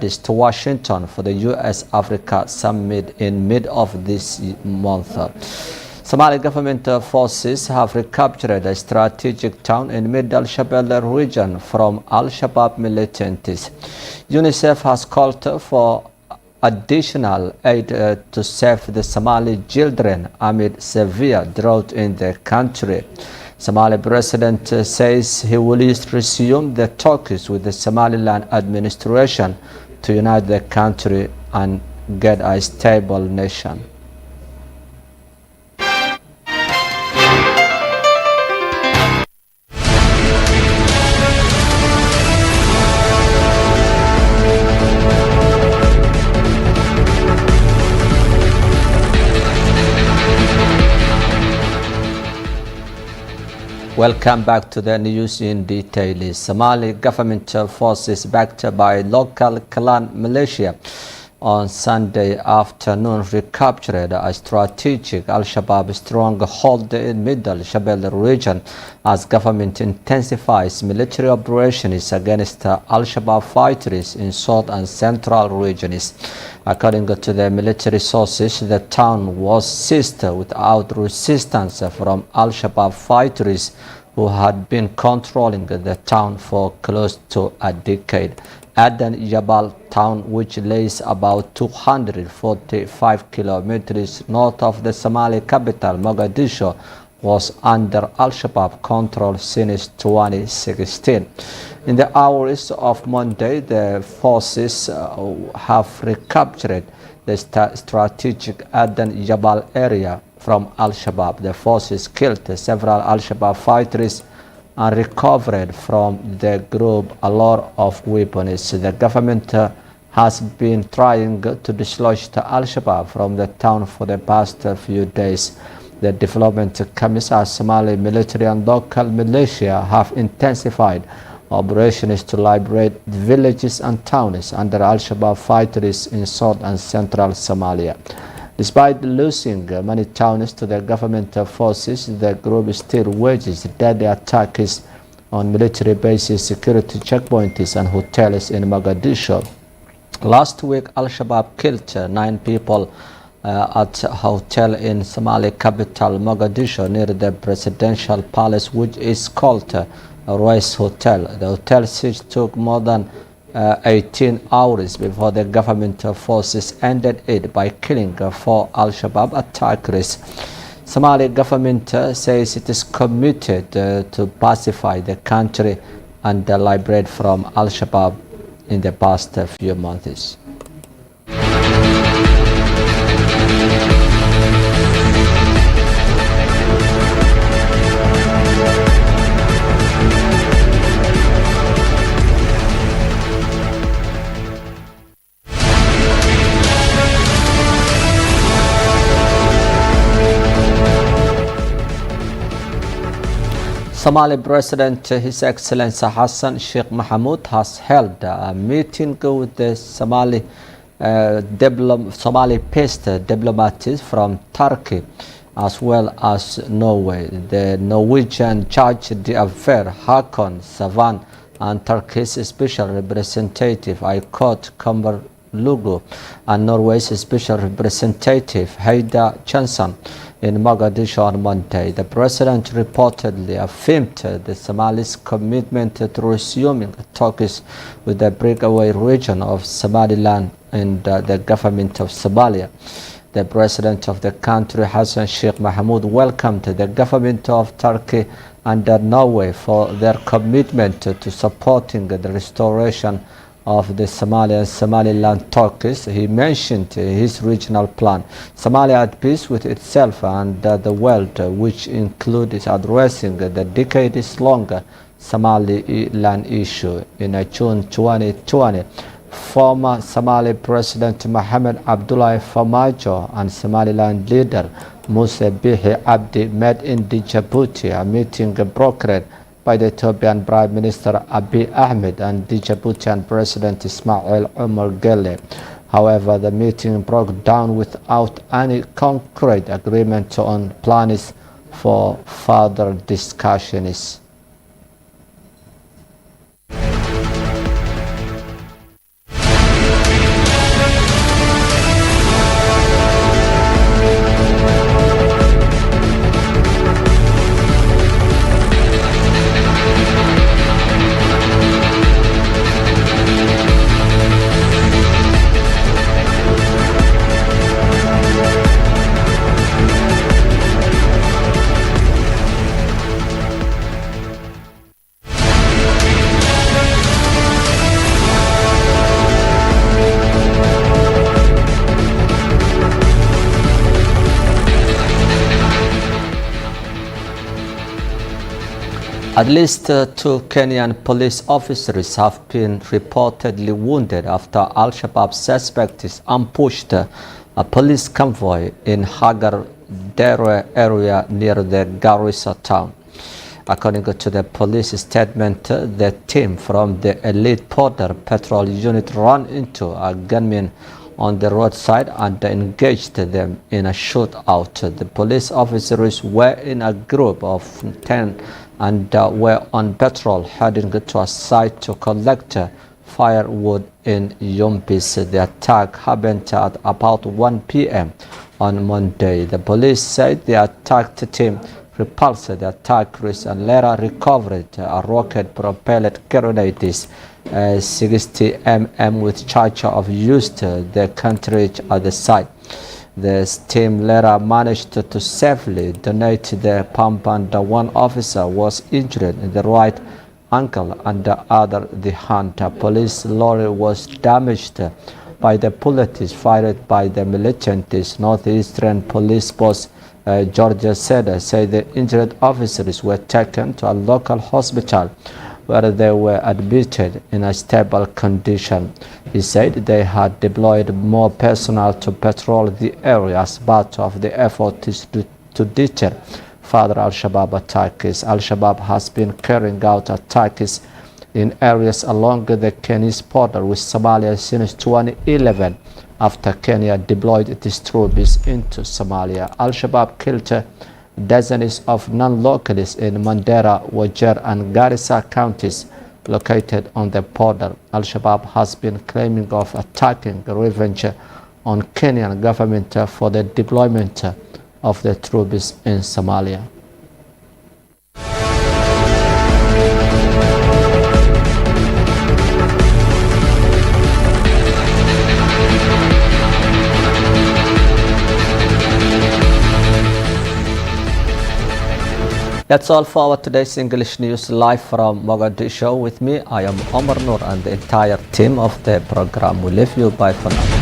is to Washington for the U.S.-Africa summit in mid of this month. Somali government forces have recaptured a strategic town in middle Shabelle region from Al-Shabaab militants. UNICEF has called for additional aid to save the Somali children amid severe drought in the country. Somali president says he will resume the talks with the Somaliland administration to unite the country and get a stable nation. Welcome back to the news in detail. Somali government forces backed by local clan militia on Sunday afternoon recaptured a strategic Al-Shabaab stronghold in middle Shabelle region as government intensifies military operations against Al-Shabaab fighters in south and central regions. According to the military sources, the town was seized without resistance from Al-Shabaab fighters who had been controlling the town for close to a decade. Aden Jabal town, which lays about 245 kilometers north of the Somali capital Mogadishu, was under Al-Shabaab control since 2016. In the hours of Monday, the forces have recaptured the strategic Aden Jabal area from Al-Shabaab. The forces killed several Al-Shabaab fighters and recovered from the group a lot of weapons. The government has been trying to dislodge the Al-Shabaab from the town for the past few days. The development comes as Somali military and local militia have intensified operations to liberate villages and towns under Al-Shabaab fighters in south and central Somalia. Despite losing many towns to the government forces, the group still wages deadly attacks on military bases, security checkpoints and hotels in Mogadishu. Last week, Al-Shabaab killed 9 people at a hotel in Somali capital Mogadishu near the presidential palace, which is called Royce Hotel. The hotel siege took more than 18 hours before the government forces ended it by killing 4 Al-Shabaab attackers. Somali government says it is committed to pacify the country and liberate from Al-Shabaab in the past few months. Somali President His Excellency Hassan Sheikh Mohamud has held a meeting with the Somali based diplomats from Turkey as well as Norway. The Norwegian Judge d'Affaires Hakon Savan and Turkey's Special Representative Aykut Kamberlugu and Norway's Special Representative Heida Johnson in Mogadishu on Monday. The president reportedly affirmed the Somalis' commitment to resuming talks with the breakaway region of Somaliland and the government of Somalia. The president of the country, Hassan Sheikh Mohamud, welcomed the government of Turkey and Norway for their commitment to supporting the restoration of the Somalia and Somaliland talks. He mentioned his regional plan, Somalia at peace with itself and the world, which includes addressing the decades-long Somaliland issue. In June 2020, former Somali President Mohamed Abdullahi Farmajo and Somaliland leader Musa Bihi Abdi met in Djibouti, a meeting brokered by the Ethiopian Prime Minister Abiy Ahmed and Djiboutian President Ismail Omar Guelleh. However, the meeting broke down without any concrete agreement on plans for further discussions. At least two Kenyan police officers have been reportedly wounded after Al-Shabaab suspects ambushed a police convoy in Hagar Dere area near the Garissa town. According to the police statement, the team from the elite border patrol unit ran into a gunman on the roadside and engaged them in a shootout. The police officers were in a group of 10 and were on patrol heading to a site to collect firewood in Yumbis. The attack happened at about 1 p.m. on Monday. The police said the attacked team repulsed the attackers and later recovered a rocket-propelled grenades 60 mm with charge of used the cartridge at the site. The team later managed to safely donate the pump and one officer was injured in the right ankle and the other the hand. A police lorry was damaged by the bullets fired by the militants. Northeastern Police Boss Georgia said the injured officers were taken to a local hospital where they were admitted in a stable condition. He said they had deployed more personnel to patrol the area as part of the effort to deter further Al-Shabaab attacks. Al-Shabaab has been carrying out attacks in areas along the Kenya's border with Somalia since 2011 after Kenya deployed its troops into Somalia. Al-Shabaab killed dozens of non-locals in Mandera, Wajir and Garissa counties located on the border. Al-Shabaab has been claiming of attacking revenge on Kenyan government for the deployment of the troops in Somalia. That's all for our today's English News live from Mogadishu. With me, I am Omar Noor and the entire team of the program. We leave you bye for now.